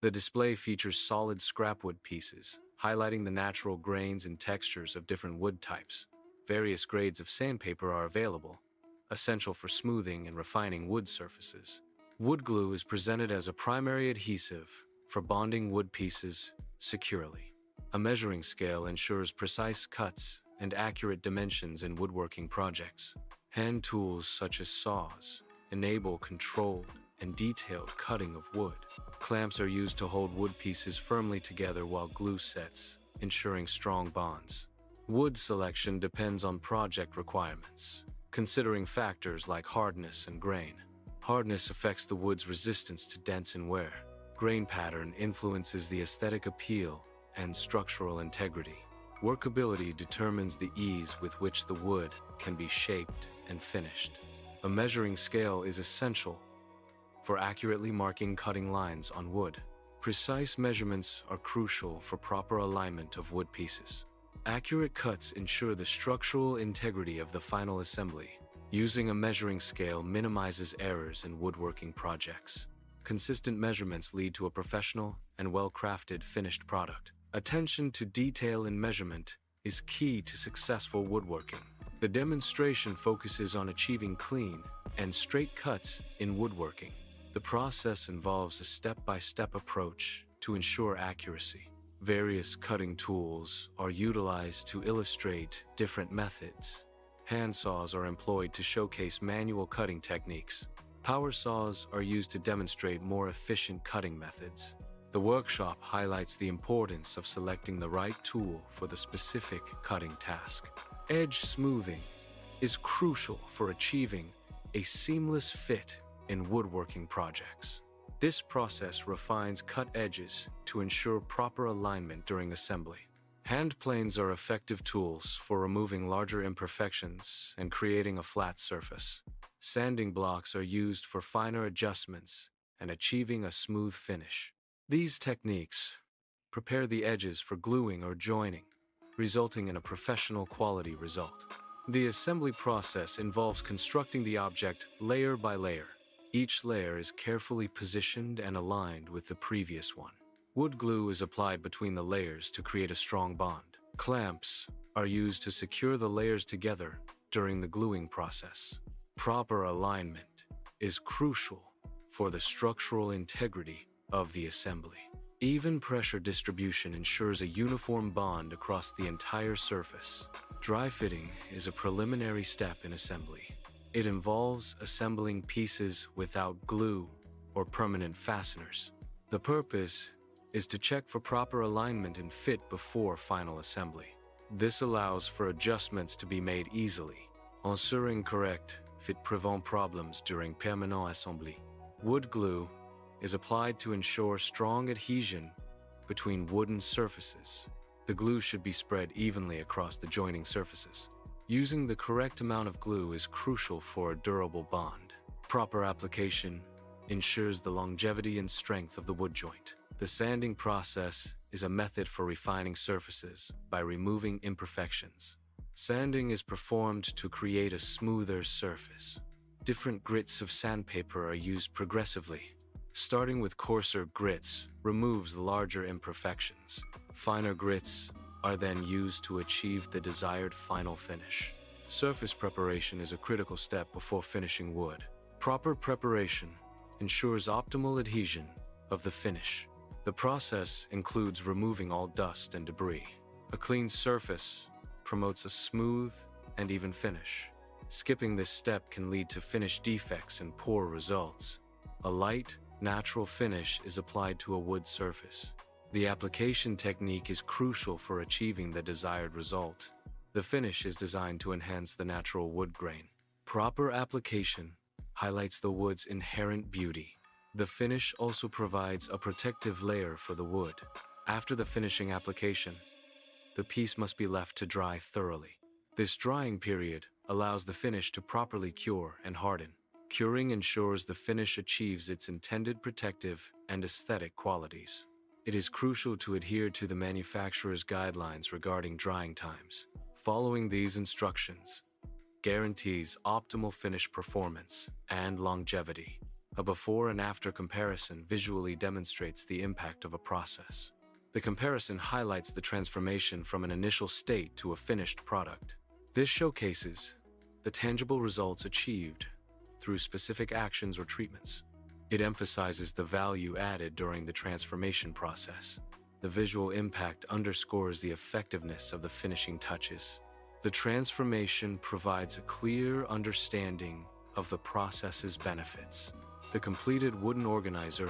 The display features solid scrapwood pieces, highlighting the natural grains and textures of different wood types. Various grades of sandpaper are available, essential for smoothing and refining wood surfaces. Wood glue is presented as a primary adhesive for bonding wood pieces securely. A measuring scale ensures precise cuts and accurate dimensions in woodworking projects. Hand tools such as saws enable controlled and detailed cutting of wood. Clamps are used to hold wood pieces firmly together while glue sets, ensuring strong bonds. Wood selection depends on project requirements, considering factors like hardness and grain. Hardness affects the wood's resistance to dents and wear. Grain pattern influences the aesthetic appeal and structural integrity. Workability determines the ease with which the wood can be shaped and finished. A measuring scale is essential for accurately marking cutting lines on wood. Precise measurements are crucial for proper alignment of wood pieces. Accurate cuts ensure the structural integrity of the final assembly. Using a measuring scale minimizes errors in woodworking projects. Consistent measurements lead to a professional and well-crafted finished product. Attention to detail in measurement is key to successful woodworking. The demonstration focuses on achieving clean and straight cuts in woodworking. The process involves a step-by-step approach to ensure accuracy. Various cutting tools are utilized to illustrate different methods. Hand saws are employed to showcase manual cutting techniques. Power saws are used to demonstrate more efficient cutting methods. The workshop highlights the importance of selecting the right tool for the specific cutting task. Edge smoothing is crucial for achieving a seamless fit in woodworking projects. This process refines cut edges to ensure proper alignment during assembly. Hand planes are effective tools for removing larger imperfections and creating a flat surface. Sanding blocks are used for finer adjustments and achieving a smooth finish. These techniques prepare the edges for gluing or joining, resulting in a professional quality result. The assembly process involves constructing the object layer by layer. Each layer is carefully positioned and aligned with the previous one. Wood glue is applied between the layers to create a strong bond. Clamps are used to secure the layers together during the gluing process. Proper alignment is crucial for the structural integrity of the assembly. Even pressure distribution ensures a uniform bond across the entire surface. Dry fitting is a preliminary step in assembly. It involves assembling pieces without glue or permanent fasteners. The purpose is to check for proper alignment and fit before final assembly. This allows for adjustments to be made easily. Ensuring correct fit prevent problems during permanent assembly. Wood glue is applied to ensure strong adhesion between wooden surfaces. The glue should be spread evenly across the joining surfaces. Using the correct amount of glue is crucial for a durable bond. Proper application ensures the longevity and strength of the wood joint. The sanding process is a method for refining surfaces by removing imperfections. Sanding is performed to create a smoother surface. Different grits of sandpaper are used progressively. Starting with coarser grits removes larger imperfections. Finer grits are then used to achieve the desired final finish. Surface preparation is a critical step before finishing wood. Proper preparation ensures optimal adhesion of the finish. The process includes removing all dust and debris. A clean surface promotes a smooth and even finish. Skipping this step can lead to finish defects and poor results. A light, natural finish is applied to a wood surface. The application technique is crucial for achieving the desired result. The finish is designed to enhance the natural wood grain. Proper application highlights the wood's inherent beauty. The finish also provides a protective layer for the wood. After the finishing application, the piece must be left to dry thoroughly. This drying period allows the finish to properly cure and harden. Curing ensures the finish achieves its intended protective and aesthetic qualities. It is crucial to adhere to the manufacturer's guidelines regarding drying times. Following these instructions guarantees optimal finish performance and longevity. A before and after comparison visually demonstrates the impact of a process. The comparison highlights the transformation from an initial state to a finished product. This showcases the tangible results achieved through specific actions or treatments. It emphasizes the value added during the transformation process. The visual impact underscores the effectiveness of the finishing touches. The transformation provides a clear understanding of the process's benefits. The completed wooden organizer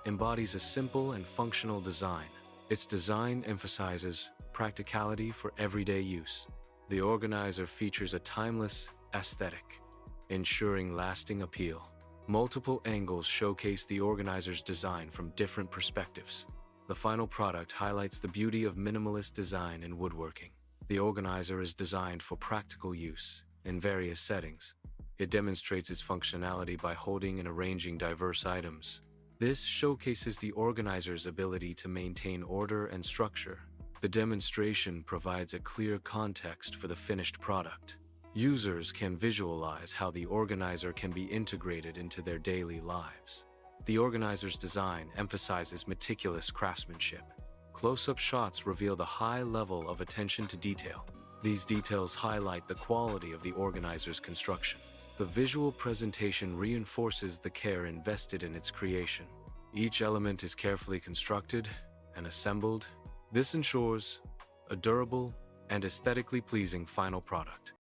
embodies a simple and functional design. Its design emphasizes practicality for everyday use. The organizer features a timeless aesthetic, ensuring lasting appeal. Multiple angles showcase the organizer's design from different perspectives. The final product highlights the beauty of minimalist design in woodworking. The organizer is designed for practical use in various settings. It demonstrates its functionality by holding and arranging diverse items. This showcases the organizer's ability to maintain order and structure. The demonstration provides a clear context for the finished product. Users can visualize how the organizer can be integrated into their daily lives. The organizer's design emphasizes meticulous craftsmanship. Close-up shots reveal the high level of attention to detail. These details highlight the quality of the organizer's construction. The visual presentation reinforces the care invested in its creation. Each element is carefully constructed and assembled. This ensures a durable and aesthetically pleasing final product.